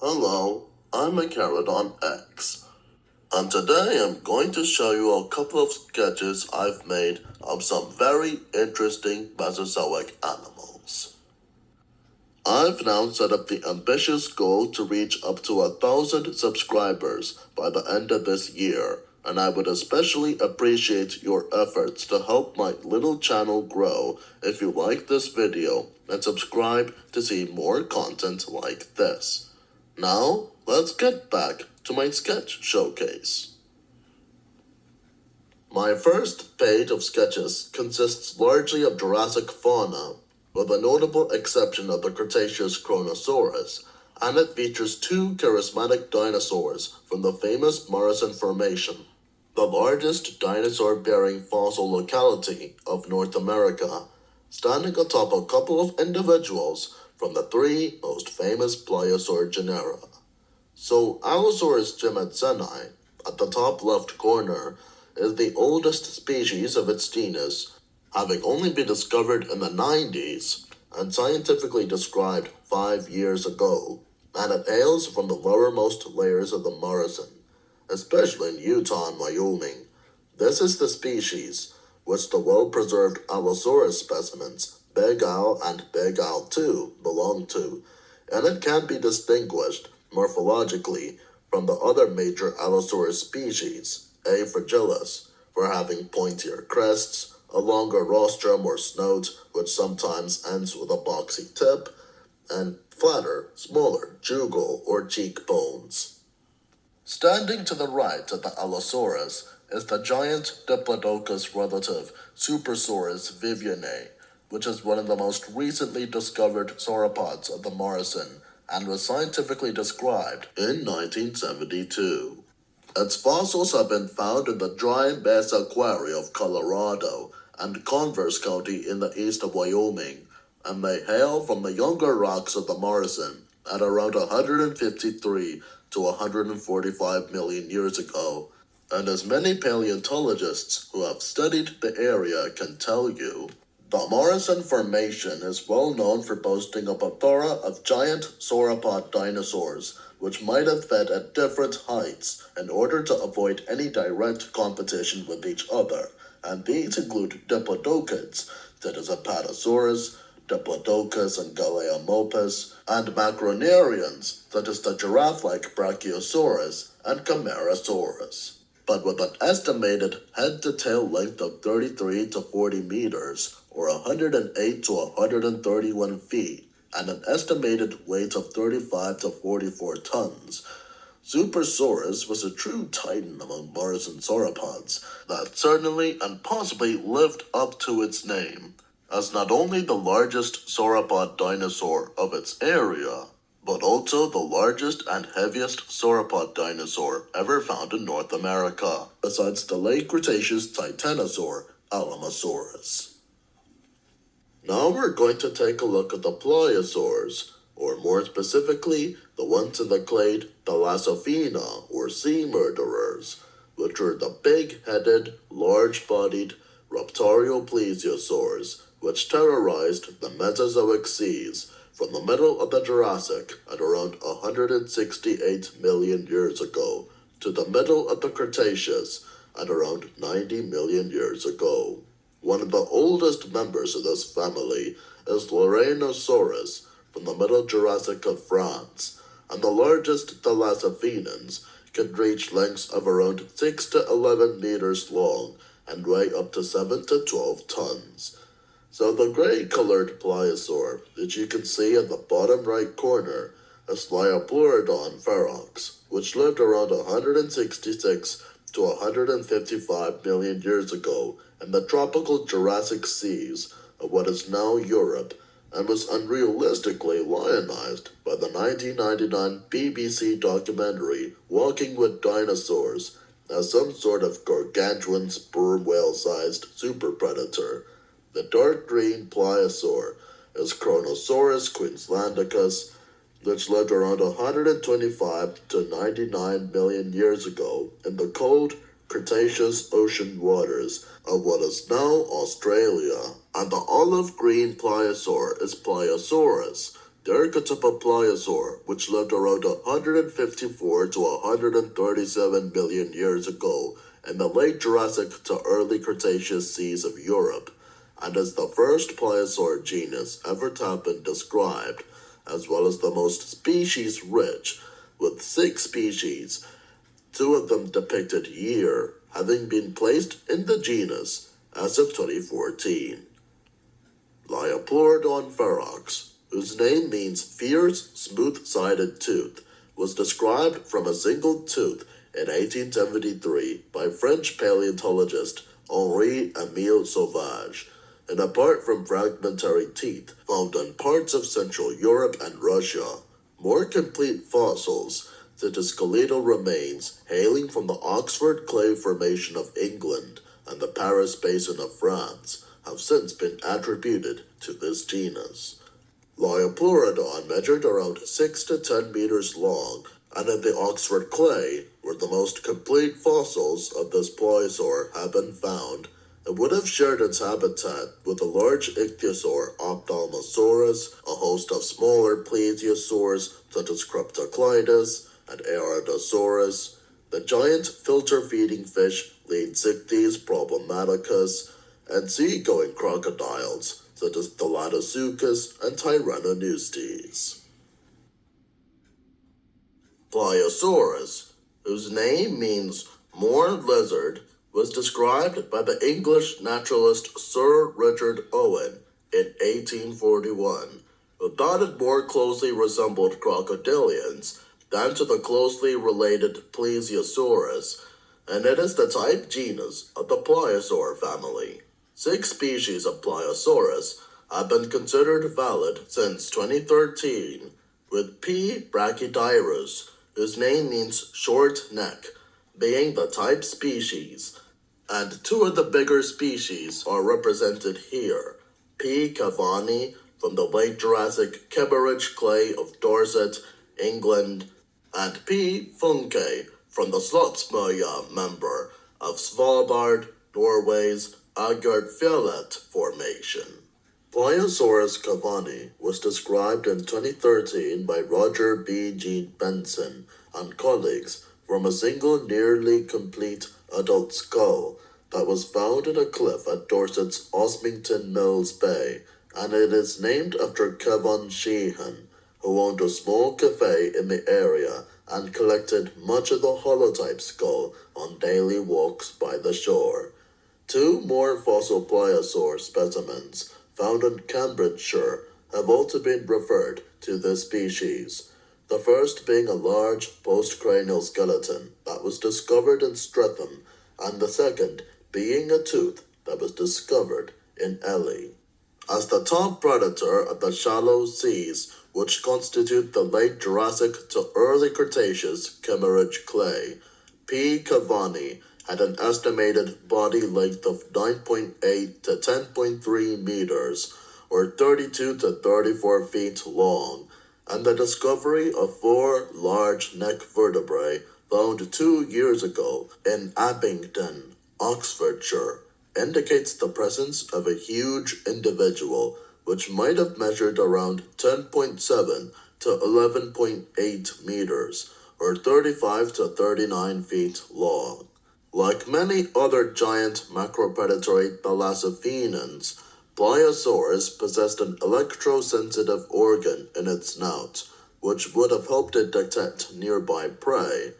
Hello, I'm Mecharodon X, and today I'm going to show you a couple of sketches I've made of some very interesting Mesozoic animals. I've now set up the ambitious goal to reach up to 1,000 subscribers by the end of this year, and I would especially appreciate your efforts to help my little channel grow if you like this video and subscribe to see more content like this. Now, let's get back to my sketch showcase. My first page of sketches consists largely of Jurassic fauna, with a notable exception of the Cretaceous Kronosaurus, and it features two charismatic dinosaurs from the famous Morrison Formation, the largest dinosaur-bearing fossil locality of North America, standing atop a couple of individuals from the three most famous pliosaur genera. So Allosaurus jimetseni, at the top left corner, is the oldest species of its genus, having only been discovered in the 90s and scientifically described 5 years ago, and it hails from the lowermost layers of the Morrison, especially in Utah and Wyoming. This is the species which the well-preserved Allosaurus specimens Big Al and Big Al II belong to, and it can be distinguished morphologically from the other major Allosaurus species, A. fragilis, for having pointier crests, a longer rostrum or snout which sometimes ends with a boxy tip, and flatter, smaller jugal or cheekbones. Standing to the right of the Allosaurus is the giant Diplodocus relative Supersaurus vivianae, which is one of the most recently discovered sauropods of the Morrison and was scientifically described in 1972. Its fossils have been found in the dry Mesa Quarry of Colorado and Converse County in the east of Wyoming, and they hail from the younger rocks of the Morrison at around 153 to 145 million years ago. And as many paleontologists who have studied the area can tell you, the Morrison Formation is well known for boasting a plethora of giant sauropod dinosaurs, which might have fed at different heights in order to avoid any direct competition with each other, and these include Diplodocids, that is Apatosaurus, Diplodocus and Galeomopus, and Macronarians, that is the giraffe-like Brachiosaurus and Camarasaurus. But with an estimated head-to-tail length of 33 to 40 meters, or 108 to 131 feet, and an estimated weight of 35 to 44 tons, Supersaurus was a true titan among Morrison sauropods that certainly and possibly lived up to its name, as not only the largest sauropod dinosaur of its area, but also the largest and heaviest sauropod dinosaur ever found in North America, besides the late Cretaceous titanosaur, Alamosaurus. Now we're going to take a look at the pliosaurs, or more specifically, the ones in the clade Thalassophina, or sea murderers, which are the big-headed, large-bodied raptorial plesiosaurs, which terrorized the Mesozoic seas from the middle of the Jurassic at around 168 million years ago to the middle of the Cretaceous at around 90 million years ago. One of the oldest members of this family is Lorrainosaurus from the Middle Jurassic of France, and the largest thalassophenans can reach lengths of around 6 to 11 meters long and weigh up to 7 to 12 tons. So the gray-colored pliosaur that you can see in the bottom right corner is Liopleurodon ferox, which lived around 166 to 155 million years ago in the tropical Jurassic seas of what is now Europe, and was unrealistically lionized by the 1999 BBC documentary Walking with Dinosaurs as some sort of gargantuan sperm whale-sized super predator. The dark green pliosaur is Kronosaurus queenslandicus, which lived around 125 to 99 million years ago in the cold Cretaceous ocean waters of what is now Australia, and the olive green pliosaur is Pliosaurus, The archetypal pliosaur, which lived around 154 to 137 million years ago in the late Jurassic to early Cretaceous seas of Europe, and is the first pliosaur genus ever to have been described, as well as the most species-rich, with 6 species, 2 of them depicted here, having been placed in the genus as of 2014. Liopleurodon ferox, whose name means fierce, smooth-sided tooth, was described from a single tooth in 1873 by French paleontologist Henri-Émile Sauvage, and apart from fragmentary teeth found in parts of Central Europe and Russia, more complete fossils, such as skeletal remains hailing from the Oxford Clay Formation of England and the Paris Basin of France, have since been attributed to this genus. Liopleurodon measured around 6 to 10 meters long, and in the Oxford clay, where the most complete fossils of this pliosaur have been found, it would have shared its habitat with the large ichthyosaur Ophthalmosaurus, a host of smaller plesiosaurs such as Cryptocleides and Aerodosaurus, the giant filter-feeding fish Leadsichthys problematicus, and sea-going crocodiles such as Thalattosuchus and Tyrannoneustes. Pliosaurus, whose name means moor lizard, was described by the English naturalist Sir Richard Owen in 1841, who thought it more closely resembled crocodilians than to the closely related Plesiosaurus, and it is the type genus of the pliosaur family. 6 species of Pliosaurus have been considered valid since 2013, with P. brachydyrus, whose name means short neck, being the type species, and 2 of the bigger species are represented here, P. cavani from the late Jurassic Kimmeridge clay of Dorset, England, and P. funke from the Slottsmøya member of Svalbard, Norway's Agardfjellet Formation. Pliosaurus cavani was described in 2013 by Roger B. G. Benson and colleagues from a single nearly complete adult skull that was found in a cliff at Dorset's Osmington Mills Bay, and it is named after Kevin Sheehan, who owned a small cafe in the area and collected much of the holotype skull on daily walks by the shore. 2 more fossil pliosaur specimens found in Cambridgeshire have also been referred to this species, the first being a large postcranial skeleton that was discovered in Streatham, and the second being a tooth that was discovered in Ely. As the top predator of the shallow seas, which constitute the late Jurassic to early Cretaceous Kimmeridge clay, P. cavani had an estimated body length of 9.8 to 10.3 meters, or 32 to 34 feet long, and the discovery of 4 large neck vertebrae found 2 years ago in Abingdon, Oxfordshire, indicates the presence of a huge individual which might have measured around 10.7 to 11.8 meters, or 35 to 39 feet long. Like many other giant macropredatory thalassophenans, Pliosaurus possessed an electrosensitive organ in its snout, which would have helped it detect nearby prey.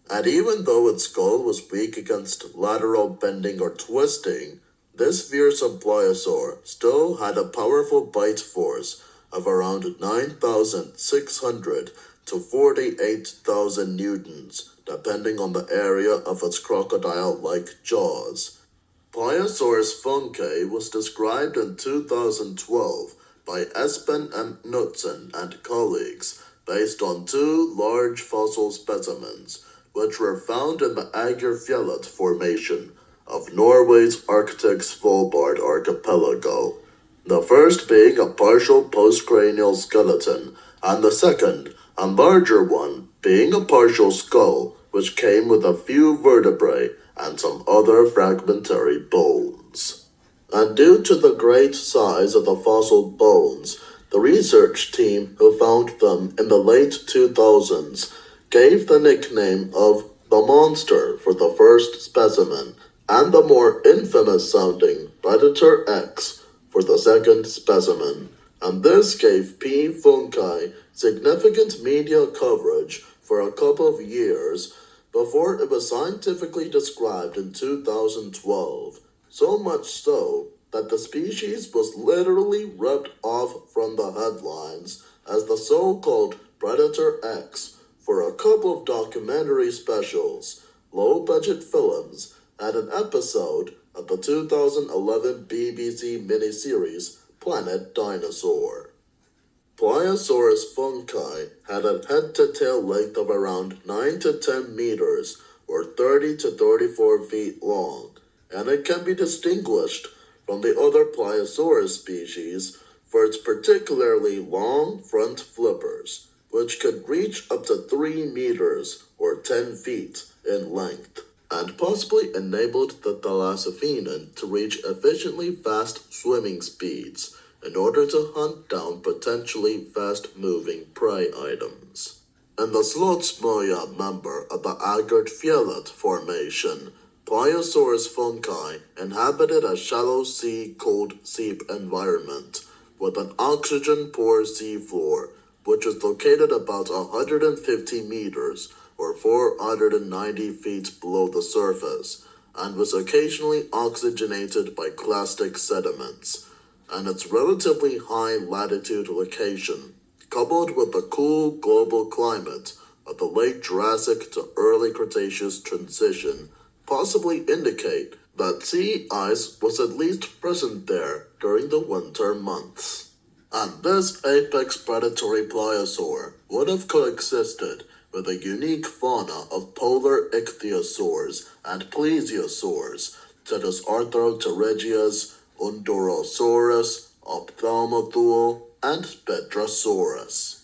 And even though its skull was weak against lateral bending or twisting, this fearsome pliosaur still had a powerful bite force of around 9,600 to 48,000 newtons, depending on the area of its crocodile-like jaws. Pliosaurus funke was described in 2012 by Espen M. Knudsen and colleagues based on 2 large fossil specimens, which were found in the Agardfjellet Formation of Norway's Arctic Svalbard archipelago, the first being a partial postcranial skeleton, and the second, a larger one, being a partial skull, which came with a few vertebrae and some other fragmentary bones. And due to the great size of the fossil bones, The research team who found them in the late 2000s gave the nickname of the monster for the first specimen and the more infamous sounding Predator X for the second specimen, and this gave P. fungi significant media coverage for a couple of years before it was scientifically described in 2012, so much so that the species was literally ripped off from the headlines as the so-called Predator X for a couple of documentary specials, low-budget films, and an episode of the 2011 BBC miniseries Planet Dinosaur. Pliosaurus fungi had a head-to-tail length of around 9 to 10 meters, or 30 to 34 feet long, and it can be distinguished from the other Pliosaurus species for its particularly long front flippers, which could reach up to 3 meters, or 10 feet, in length, and possibly enabled the thalassophenan to reach efficiently fast swimming speeds in order to hunt down potentially fast-moving prey items. In the Slotsmoya member of the Agert-Fjellet formation, Pliosaurus fungi inhabited a shallow sea cold seep environment with an oxygen-poor seafloor, which is located about 150 meters or 490 feet below the surface, and was occasionally oxygenated by clastic sediments, and its relatively high latitude location, coupled with the cool global climate of the late Jurassic to early Cretaceous transition, possibly indicate that sea ice was at least present there during the winter months. And this apex predatory pliosaur would have coexisted with the unique fauna of polar ichthyosaurs and plesiosaurs, such as Arthropterygias, Undurosaurus, Ophthalmothule, and Petrosaurus.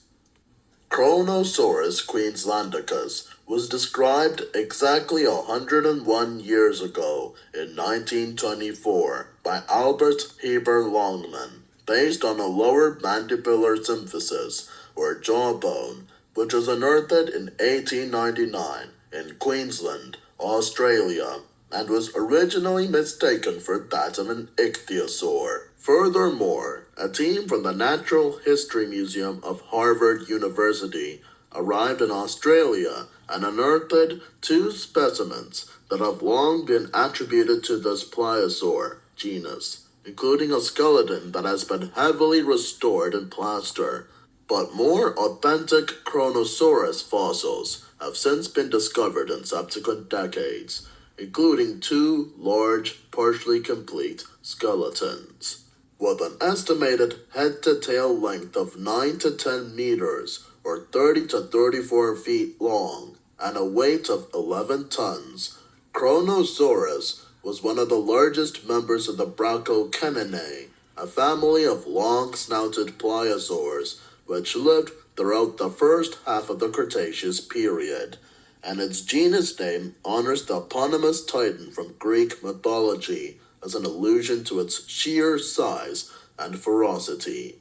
Chronosaurus queenslandicus was described exactly 101 years ago in 1924 by Albert Heber Longman, based on a lower mandibular symphysis, or jawbone, which was unearthed in 1899 in Queensland, Australia, and was originally mistaken for that of an ichthyosaur. Furthermore, a team from the Natural History Museum of Harvard University arrived in Australia and unearthed 2 specimens that have long been attributed to this pliosaur genus, including a skeleton that has been heavily restored in plaster. But more authentic Chronosaurus fossils have since been discovered in subsequent decades, including 2 large, partially complete skeletons. With an estimated head-to-tail length of 9 to 10 meters, or 30 to 34 feet long, and a weight of 11 tons, Chronosaurus was one of the largest members of the Brachiocaninae, a family of long-snouted pliosaurs which lived throughout the first half of the Cretaceous period, and its genus name honors the eponymous titan from Greek mythology as an allusion to its sheer size and ferocity.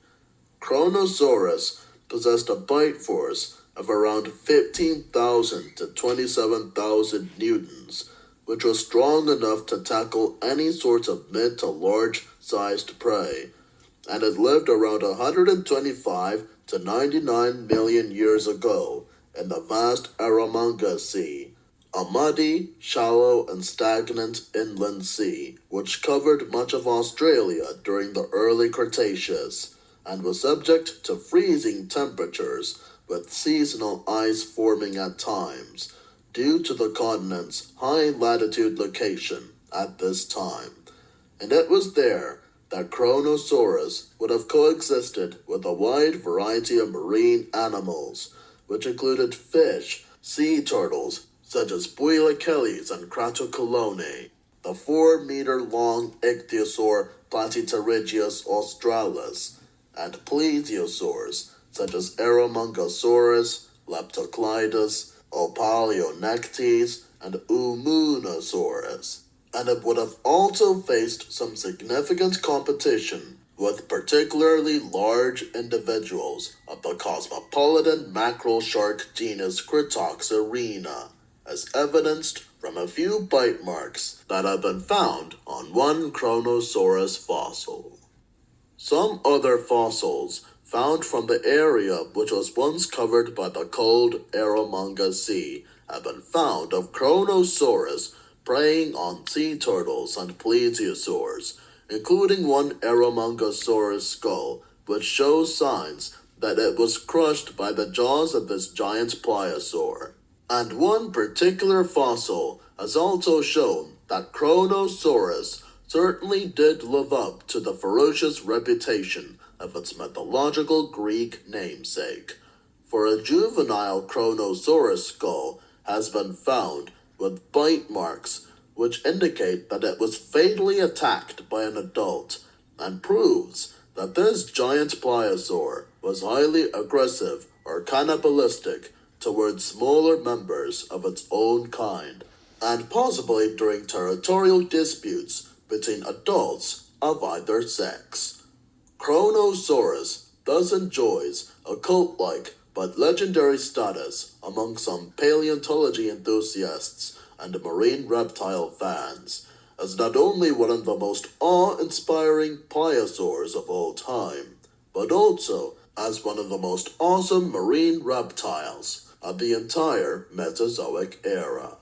Chronosaurus possessed a bite force of around 15,000 to 27,000 newtons, which was strong enough to tackle any sort of mid to large-sized prey, and it lived around 125 to 99 million years ago in the vast Eromanga Sea, a muddy, shallow, and stagnant inland sea which covered much of Australia during the early Cretaceous and was subject to freezing temperatures with seasonal ice forming at times due to the continent's high latitude location at this time. And it was there that Chronosaurus would have coexisted with a wide variety of marine animals, which included fish, sea turtles, such as Builacheles and Cratocolone, the 4-meter-long ichthyosaur Platypterygius australis, and plesiosaurs, such as Eromungosaurus, Leptocleidus, Opalionectes, and Umunosaurus. And it would have also faced some significant competition with particularly large individuals of the cosmopolitan mackerel shark genus Critoxarina, as evidenced from a few bite marks that have been found on one Kronosaurus fossil. Some other fossils found from the area which was once covered by the cold Eromanga Sea have been found of Kronosaurus preying on sea turtles and plesiosaurs, including one Eromangosaurus skull, which shows signs that it was crushed by the jaws of this giant pliosaur. And one particular fossil has also shown that Kronosaurus certainly did live up to the ferocious reputation of its mythological Greek namesake, for a juvenile Kronosaurus skull has been found with bite marks which indicate that it was fatally attacked by an adult, and proves that this giant pliosaur was highly aggressive or cannibalistic towards smaller members of its own kind, and possibly during territorial disputes between adults of either sex. Kronosaurus thus enjoys a cult-like but legendary status among some paleontology enthusiasts and marine reptile fans, as not only one of the most awe-inspiring pliosaurs of all time, but also as one of the most awesome marine reptiles of the entire Mesozoic era.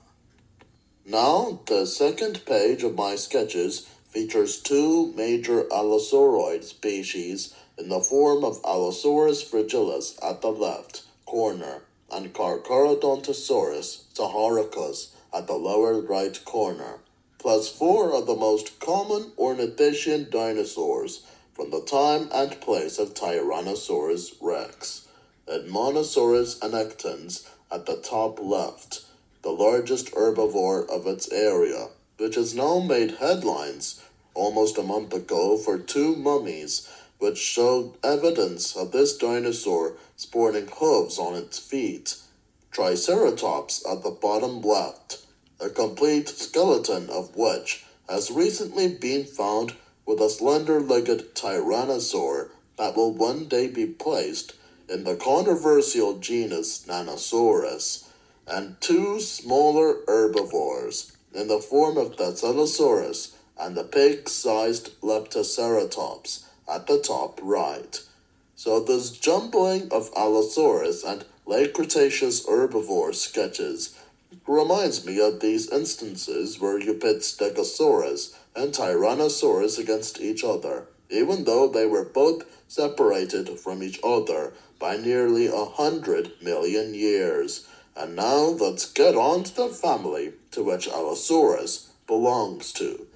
Now, the second page of my sketches features two major allosauroid species in the form of Allosaurus fragilis at the left corner and Carcharodontosaurus saharicus at the lower right corner, plus four of the most common ornithischian dinosaurs from the time and place of Tyrannosaurus rex, and Monosaurus annectens at the top left, the largest herbivore of its area, which has now made headlines almost a month ago for two mummies which showed evidence of this dinosaur sporting hooves on its feet. Triceratops at the bottom left, a complete skeleton of which has recently been found with a slender-legged tyrannosaur that will one day be placed in the controversial genus Nanosaurus, and two smaller herbivores in the form of Thescelosaurus and the pig-sized Leptoceratops at the top right. So this jumbling of Allosaurus and late Cretaceous herbivore sketches reminds me of these instances where you pit Stegosaurus and Tyrannosaurus against each other, even though they were both separated from each other by nearly 100 million years. And now let's get on to the family to which Allosaurus belongs to.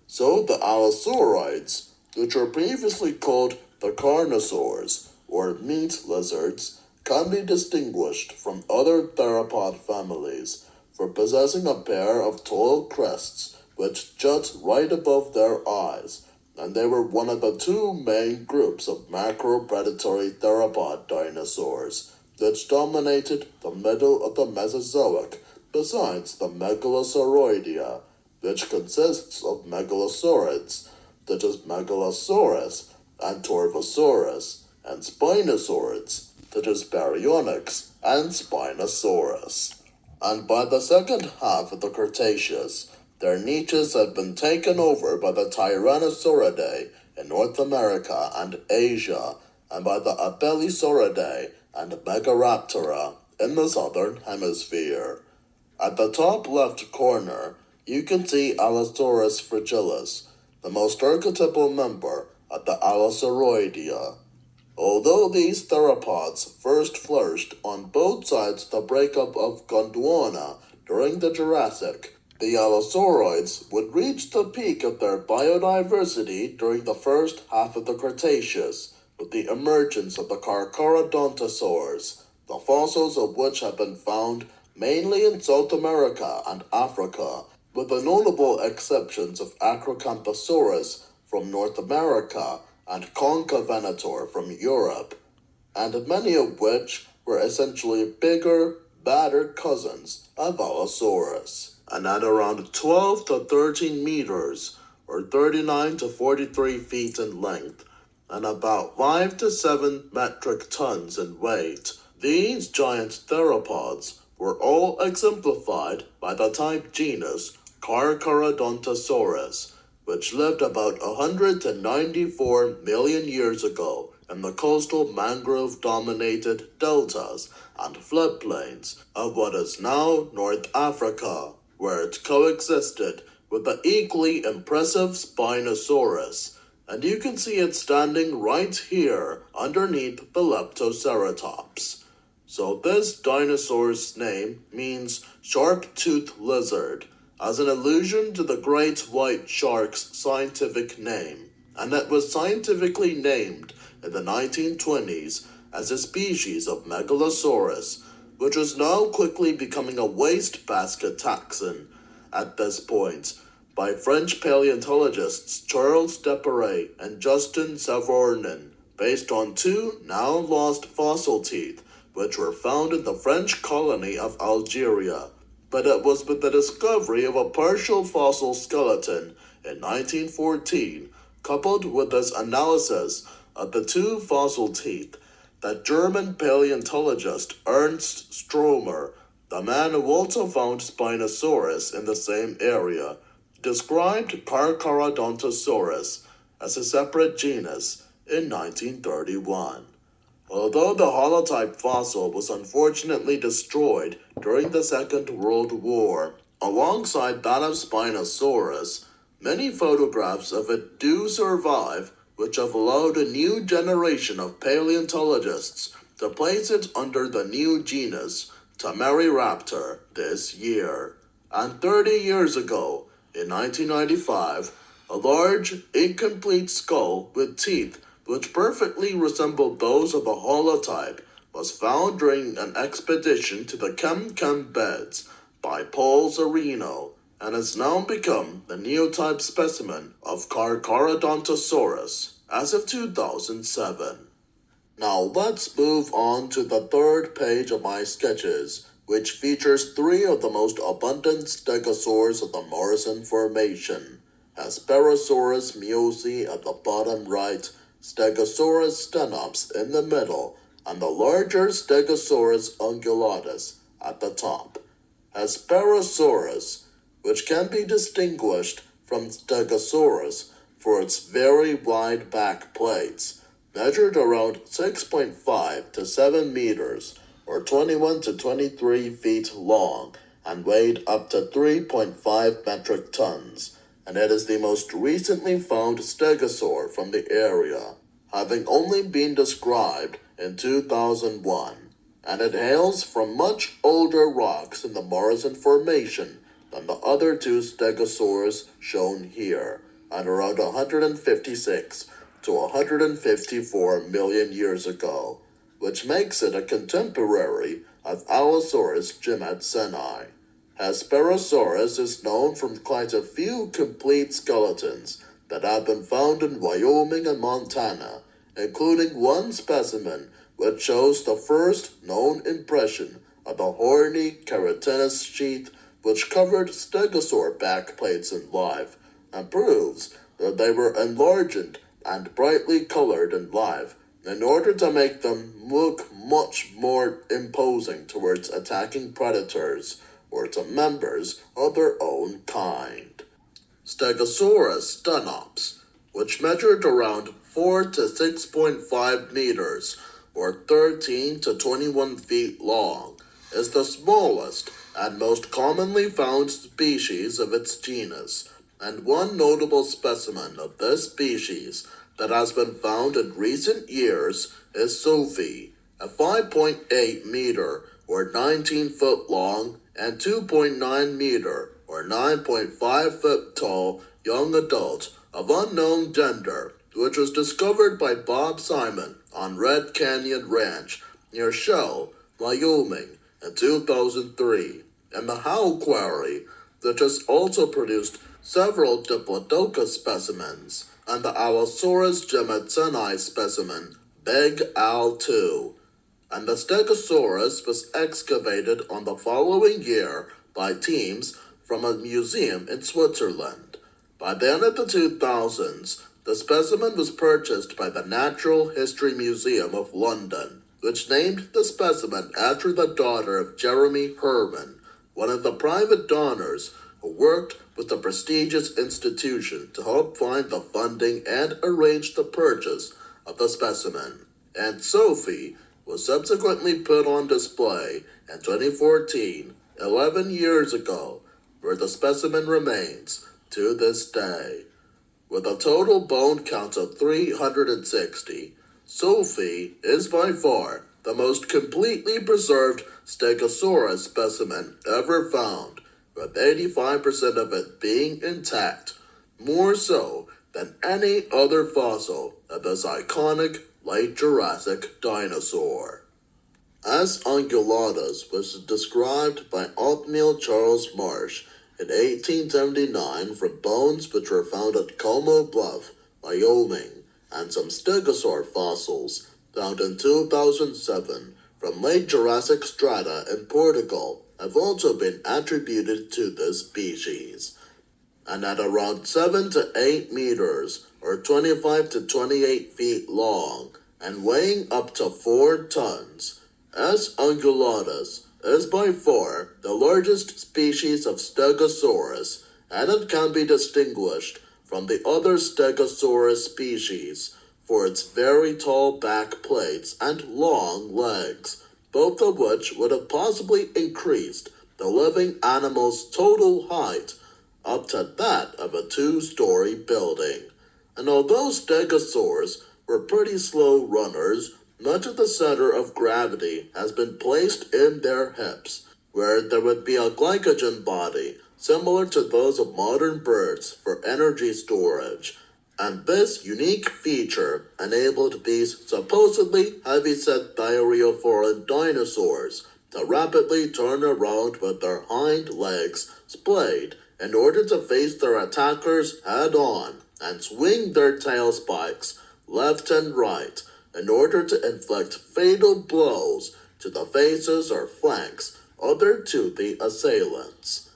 So the Allosauroids, which were previously called the carnosaurs, or meat lizards, can be distinguished from other theropod families for possessing a pair of tall crests which jut right above their eyes, and they were one of the two main groups of macropredatory theropod dinosaurs, which dominated the middle of the Mesozoic, besides the Megalosauroidea, which consists of megalosaurids, such as Megalosaurus and Torvosaurus, and Spinosaurids, such as Baryonyx and Spinosaurus. And by the second half of the Cretaceous, their niches had been taken over by the Tyrannosauridae in North America and Asia, and by the Apellisauridae and Megaraptora in the southern hemisphere. At the top left corner, you can see Allosaurus fragilis, the most archetypal member of the Allosauroidea. Although these theropods first flourished on both sides of the breakup of Gondwana during the Jurassic, the Allosauroids would reach the peak of their biodiversity during the first half of the Cretaceous, with the emergence of the Carcharodontosaurs, the fossils of which have been found mainly in South America and Africa, with the notable exceptions of Acrocanthosaurus from North America and Concavenator from Europe, and many of which were essentially bigger, battered cousins of Allosaurus, and at around 12 to 13 meters, or 39 to 43 feet in length, and about 5 to 7 metric tons in weight. These giant theropods were all exemplified by the type genus Carcharodontosaurus, which lived about 194 million years ago in the coastal mangrove-dominated deltas and floodplains of what is now North Africa, where it coexisted with the equally impressive Spinosaurus, and you can see it standing right here underneath the Leptoceratops. So this dinosaur's name means sharp-toothed lizard, as an allusion to the great white shark's scientific name, and it was scientifically named in the 1920s as a species of Megalosaurus, which is now quickly becoming a wastebasket taxon at this point by French paleontologists Charles Desparet and Justin Savornin, based on 2 now lost fossil teeth which were found in the French colony of Algeria. But it was with the discovery of a partial fossil skeleton in 1914, coupled with this analysis of the 2 fossil teeth, that German paleontologist Ernst Stromer, the man who also found Spinosaurus in the same area, described Carcharodontosaurus as a separate genus in 1931. Although the holotype fossil was unfortunately destroyed during the Second World War, alongside that of Spinosaurus, many photographs of it do survive, which have allowed a new generation of paleontologists to place it under the new genus Tamaryraptor this year. And 30 years ago, in 1995, a large, incomplete skull with teeth which perfectly resembled those of a holotype was found during an expedition to the Kem beds by Paul Zarino, and has now become the neotype specimen of Carcharodontosaurus as of 2007. Now let's move on to the third page of my sketches, which features 3 of the most abundant stegosaurs of the Morrison Formation: Hesperosaurus mewsey at the bottom right, Stegosaurus stenops in the middle, and the larger Stegosaurus ungulatus at the top. Hesperosaurus, which can be distinguished from Stegosaurus for its very wide back plates, measured around 6.5 to 7 meters, or 21 to 23 feet long, and weighed up to 3.5 metric tons, and it is the most recently found stegosaur from the area, having only been described in 2001, and it hails from much older rocks in the Morrison Formation than the other 2 stegosaurs shown here, at around 156 to 154 million years ago, which makes it a contemporary of Allosaurus gimatseni. Hesperosaurus is known from quite a few complete skeletons that have been found in Wyoming and Montana, including one specimen which shows the first known impression of the horny keratinous sheath which covered stegosaur backplates in life, and proves that they were enlarged and brightly colored in life in order to make them look much more imposing towards attacking predators or to members of their own kind. Stegosaurus stenops, which measured around 4 to 6.5 meters or 13 to 21 feet long, is the smallest and most commonly found species of its genus, and one notable specimen of this species that has been found in recent years is Sophie, a 5.8 meter or 19 foot long and 2.9 meter or 9.5 foot tall young adult of unknown gender, which was discovered by Bob Simon on Red Canyon Ranch near Shell, Wyoming in 2003, and the Howe Quarry, which has also produced several Diplodocus specimens, and the Allosaurus gimatseni specimen Big Al 2. And the Stegosaurus was excavated on the following year by teams from a museum in Switzerland. By the end of the 2000s, The specimen was purchased by the Natural History Museum of London, which named the specimen after the daughter of Jeremy Herman, one of the private donors who worked with the prestigious institution to help find the funding and arrange the purchase of the specimen. And Sophie was subsequently put on display in 2014, 11 years ago, where the specimen remains to this day. With a total bone count of 360, Sophie is by far the most completely preserved Stegosaurus specimen ever found, with 85% of it being intact, more so than any other fossil of this iconic late Jurassic dinosaur. S. ungulatus was described by Othniel Charles Marsh in 1879 from bones which were found at Como Bluff, Wyoming, and some stegosaur fossils found in 2007 from late Jurassic strata in Portugal have also been attributed to this species. And at around 7 to 8 meters, or 25 to 28 feet long, and weighing up to 4 tons, S. ungulatus is by far the largest species of Stegosaurus, and it can be distinguished from the other Stegosaurus species for its very tall back plates and long legs, both of which would have possibly increased the living animal's total height up to that of a 2-story building. And although stegosaurs were pretty slow runners, much of the center of gravity has been placed in their hips, where there would be a glycogen body similar to those of modern birds for energy storage. And this unique feature enabled these supposedly heavyset thyreophorian dinosaurs to rapidly turn around with their hind legs splayed in order to face their attackers head-on and swing their tail spikes left and right in order to inflict fatal blows to the faces or flanks other to the assailants.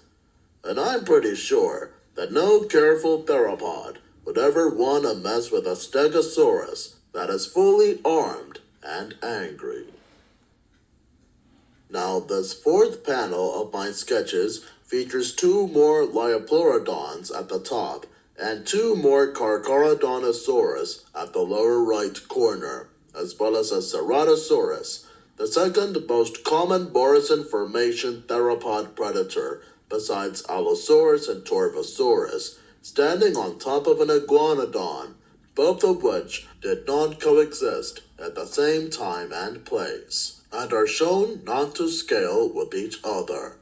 And I'm pretty sure that no careful theropod would ever want to mess with a stegosaurus that is fully armed and angry. Now, this fourth panel of my sketches features 2 more Liopleurodons at the top and 2 more Carcharodontosaurus at the lower right corner, as well as a Ceratosaurus, the second most common Morrison Formation theropod predator besides Allosaurus and Torvosaurus, standing on top of an iguanodon, both of which did not coexist at the same time and place, and are shown not to scale with each other.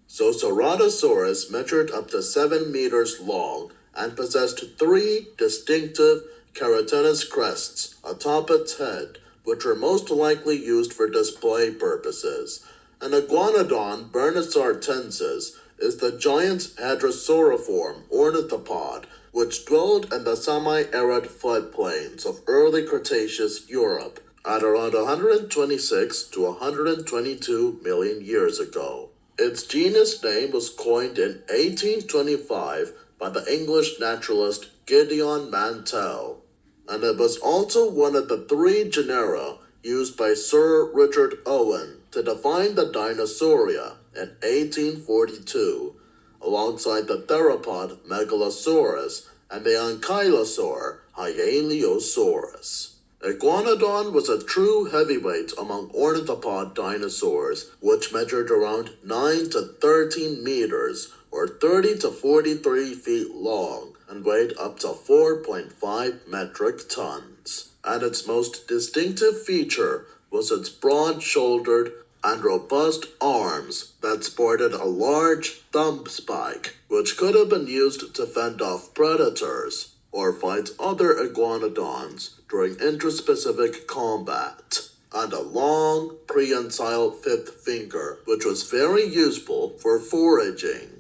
So Ceratosaurus measured up to 7 meters long and possessed 3 distinctive keratinous crests atop its head, which were most likely used for display purposes. An iguanodon bernissartensis is the giant hadrosauriform ornithopod which dwelled in the semi-arid floodplains of early Cretaceous Europe at around 126 to 122 million years ago. Its genus name was coined in 1825 by the English naturalist Gideon Mantell, and it was also one of the 3 genera used by Sir Richard Owen to define the Dinosauria in 1842, alongside the theropod Megalosaurus and the ankylosaur Hyaliosaurus. Iguanodon was a true heavyweight among ornithopod dinosaurs, which measured around 9 to 13 meters, or 30 to 43 feet long, and weighed up to 4.5 metric tons. And its most distinctive feature was its broad-shouldered and robust arms that sported a large thumb spike, which could have been used to fend off predators or fight other iguanodons during intraspecific combat, and a long prehensile 5th finger, which was very useful for foraging.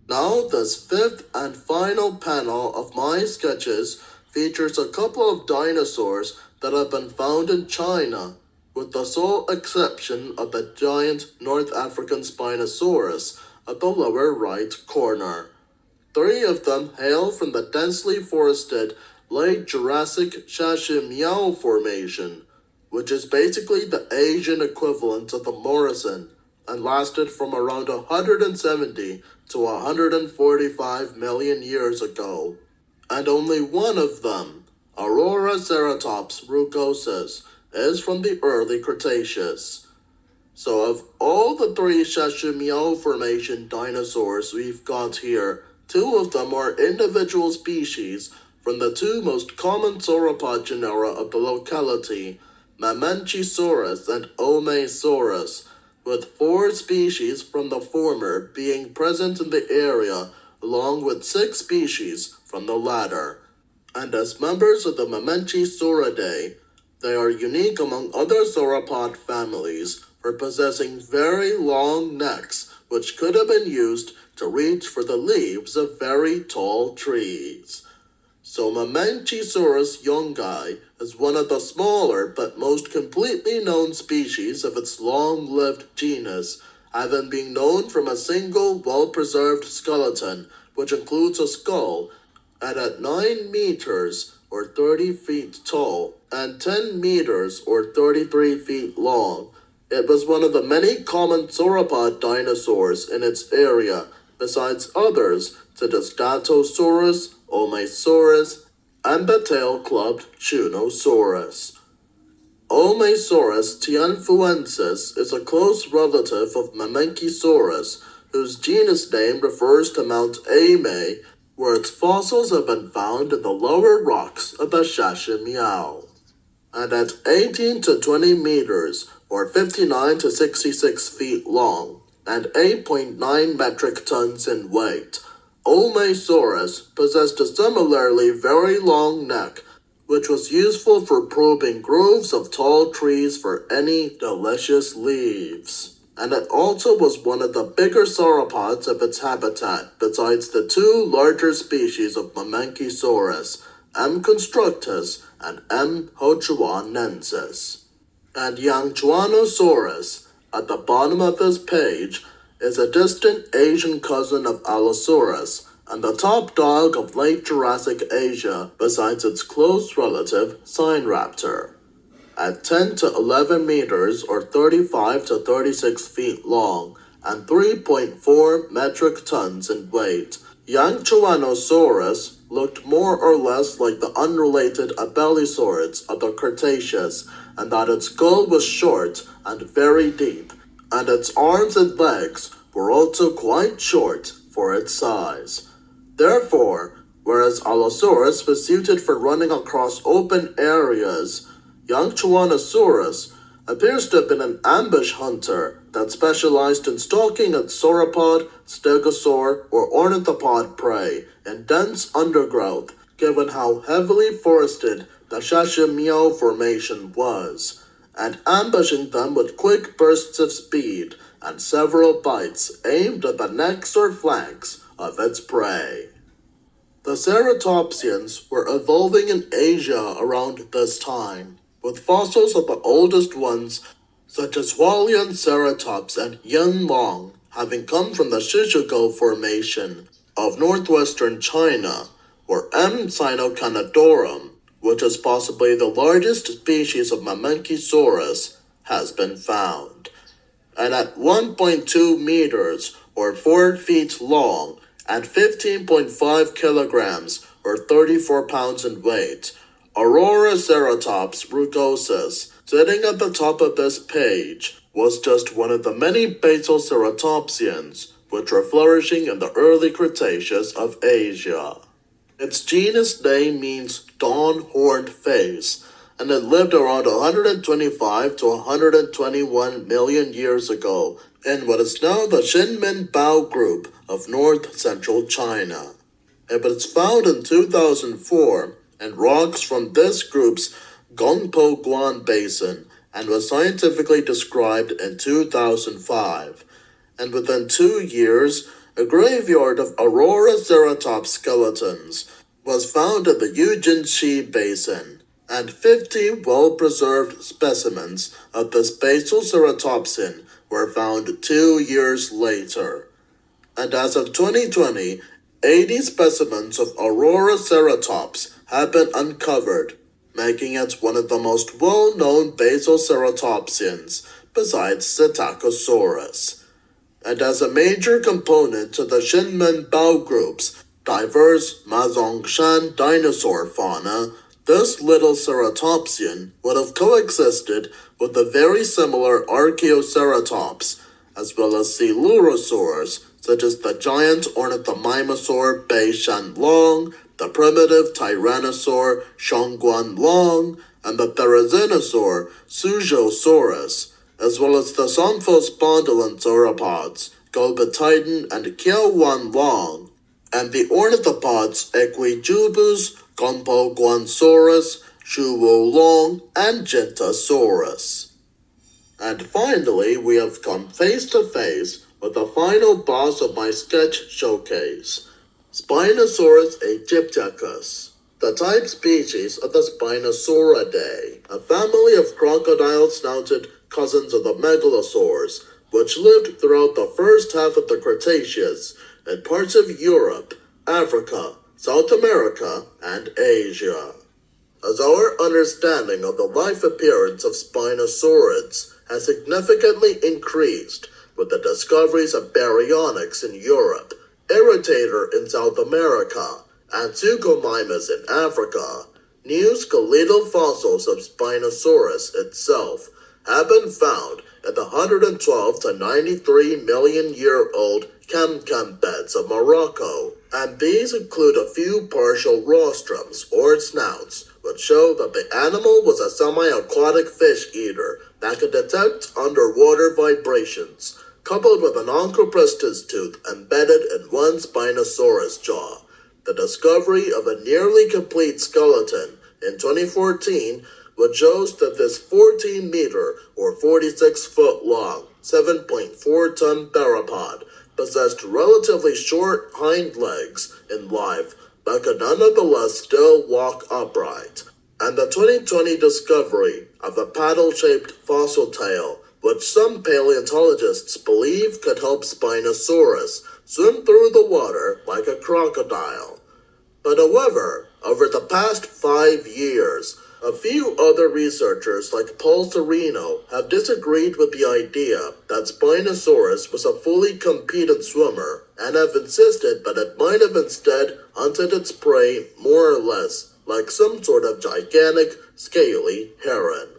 Now, this 5th and final panel of my sketches features a couple of dinosaurs that have been found in China, with the sole exception of the giant North African Spinosaurus at the lower right corner. 3 of them hail from the densely forested Late Jurassic Shashimiao Formation, which is basically the Asian equivalent of the Morrison, and lasted from around 170 to 145 million years ago. And only one of them, Aurora-Ceratops rugosus, is from the early Cretaceous. So of all the three Shashimiao Formation dinosaurs we've got here, two of them are individual species from the two most common sauropod genera of the locality, Mamenchisaurus and Omesaurus, with 4 species from the former being present in the area, along with 6 species from the latter. And as members of the Mamenchisauridae, they are unique among other sauropod families for possessing very long necks, which could have been used to reach for the leaves of very tall trees. So Mamenchisaurus youngi is one of the smaller but most completely known species of its long-lived genus, having been known from a single well-preserved skeleton, which includes a skull, and at 9 meters or 30 feet tall and 10 meters or 33 feet long. It was one of the many common sauropod dinosaurs in its area, besides others such as Datosaurus, Omesaurus, and the tail-clubbed Chunosaurus. Omesaurus tianfuensis is a close relative of Mamenchisaurus, whose genus name refers to Mount Ame, where its fossils have been found in the lower rocks of the Shashimiao. And at 18 to 20 meters, or 59 to 66 feet long, and 8.9 metric tons in weight, Omesaurus possessed a similarly very long neck, which was useful for probing grooves of tall trees for any delicious leaves. And it also was one of the bigger sauropods of its habitat, besides the 2 larger species of Mamenchisaurus, M. constructus and M. hochuanensis. And Yangchuanosaurus, at the bottom of this page, is a distant Asian cousin of Allosaurus, and the top dog of late Jurassic Asia besides its close relative Sinraptor. At 10 to 11 meters or 35 to 36 feet long and 3.4 metric tons in weight, Yangchuanosaurus looked more or less like the unrelated Abelisaurids of the Cretaceous, and that its skull was short and very deep, and its arms and legs were also quite short for its size. Therefore, whereas Allosaurus was suited for running across open areas, Yangchuanosaurus appears to have been an ambush hunter that specialized in stalking its sauropod, stegosaur, or ornithopod prey in dense undergrowth, given how heavily forested the Shashimiao Formation was, and ambushing them with quick bursts of speed and several bites aimed at the necks or flanks of its prey. The ceratopsians were evolving in Asia around this time, with fossils of the oldest ones such as Hualien ceratops and Yinlong having come from the Shishigo Formation of northwestern China, where M. cyanocanadorum, which is possibly the largest species of Mamenchisaurus, has been found. And at 1.2 meters or 4 feet long and 15.5 kilograms or 34 pounds in weight, Aurora-Ceratops rugosus, sitting at the top of this page, was just one of the many basal ceratopsians which were flourishing in the early Cretaceous of Asia. Its genus name means dawn-horned face, and it lived around 125 to 121 million years ago in what is now the Xinmin-Bao group of north-central China. It was found in 2004 and rocks from this group's Gongpo Guan Basin and was scientifically described in 2005. And within 2 years, a graveyard of Aurora-Ceratops skeletons was found in the Yujinshi Basin, and 50 well-preserved specimens of this basal ceratopsian were found 2 years later. And as of 2020, 80 specimens of Aurora-Ceratops have been uncovered, making it one of the most well-known basal ceratopsians besides Psittacosaurus. And as a major component to the Shinmen-Bao group's diverse Mazongshan dinosaur fauna, this little ceratopsian would have coexisted with the very similar Archaeoceratops, as well as coelurosaurs, such as the giant ornithomimosaur Beishan Long, the primitive tyrannosaur Shongguan Long, and the therizinosaur Sujosaurus, as well as the Somphospondylan sauropods Golbatitan and Kiawan Long, and the ornithopods Equijubus, Gompoguansaurus, Shuwo Long, and Gintasaurus. And finally, we have come face to face with the final boss of my sketch showcase, Spinosaurus aegyptiacus, the type species of the Spinosauridae, a family of crocodile-snouted cousins of the megalosaurs, which lived throughout the first half of the Cretaceous in parts of Europe, Africa, South America, and Asia. As our understanding of the life appearance of Spinosaurids has significantly increased with the discoveries of baryonyx in Europe, Irritator in South America, and Suchomimus in Africa, new skeletal fossils of Spinosaurus itself have been found in the 112 to 93 million year old Kemkem beds of Morocco, and these include a few partial rostrums or snouts, which show that the animal was a semi-aquatic fish eater that could detect underwater vibrations, coupled with an oncoprostis tooth embedded in one Spinosaurus jaw. The discovery of a nearly complete skeleton in 2014, which shows that this 14-meter or 46-foot long, 7.4-ton theropod possessed relatively short hind legs in life, but could nonetheless still walk upright. And the 2020 discovery of a paddle-shaped fossil tail, which some paleontologists believe could help Spinosaurus swim through the water like a crocodile. But however, over the past 5 years, a few other researchers like Paul Sereno have disagreed with the idea that Spinosaurus was a fully competent swimmer and have insisted that it might have instead hunted its prey more or less like some sort of gigantic, scaly heron.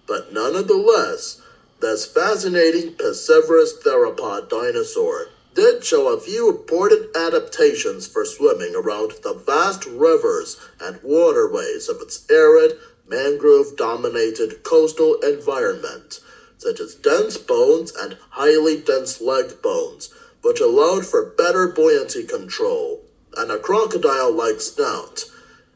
But nonetheless, this fascinating piscivorous theropod dinosaur did show a few important adaptations for swimming around the vast rivers and waterways of its arid, mangrove-dominated coastal environment, such as dense bones and highly dense leg bones, which allowed for better buoyancy control, and a crocodile-like snout,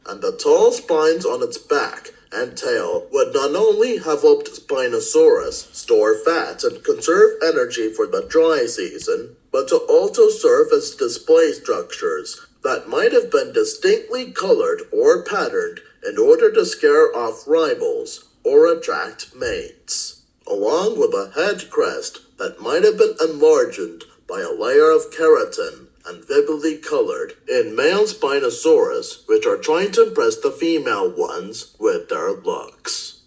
and the tall spines on its back and tail would not only have helped Spinosaurus store fat and conserve energy for the dry season, but to also serve as display structures that might have been distinctly colored or patterned in order to scare off rivals or attract mates, along with a head crest that might have been enlarged by a layer of keratin and vividly colored in male Spinosaurus, which are trying to impress the female ones with their looks.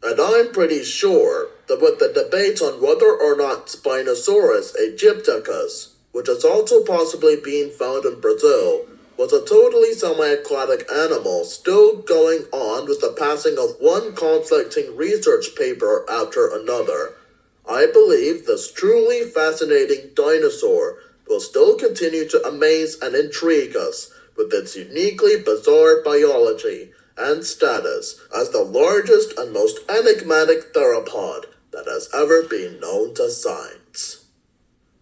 And I'm pretty sure that with the debate on whether or not Spinosaurus aegyptiacus, which is also possibly being found in Brazil, was a totally semi-aquatic animal still going on with the passing of one conflicting research paper after another, I believe this truly fascinating dinosaur will still continue to amaze and intrigue us with its uniquely bizarre biology and status as the largest and most enigmatic theropod that has ever been known to science.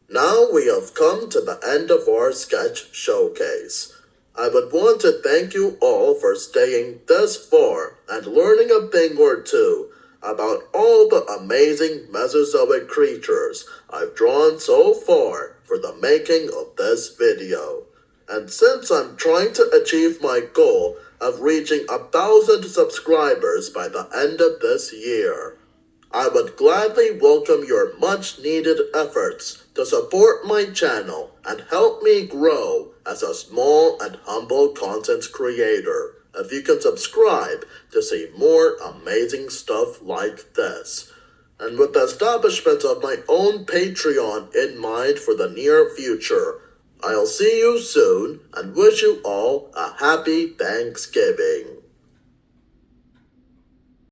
Now we have come to the end of our sketch showcase. I would want to thank you all for staying this far and learning a thing or two about all the amazing Mesozoic creatures I've drawn so far for the making of this video. And since I'm trying to achieve my goal of reaching 1,000 subscribers by the end of this year, I would gladly welcome your much-needed efforts to support my channel and help me grow as a small and humble content creator, if you can subscribe to see more amazing stuff like this. And with the establishment of my own Patreon in mind for the near future, I'll see you soon and wish you all a happy Thanksgiving.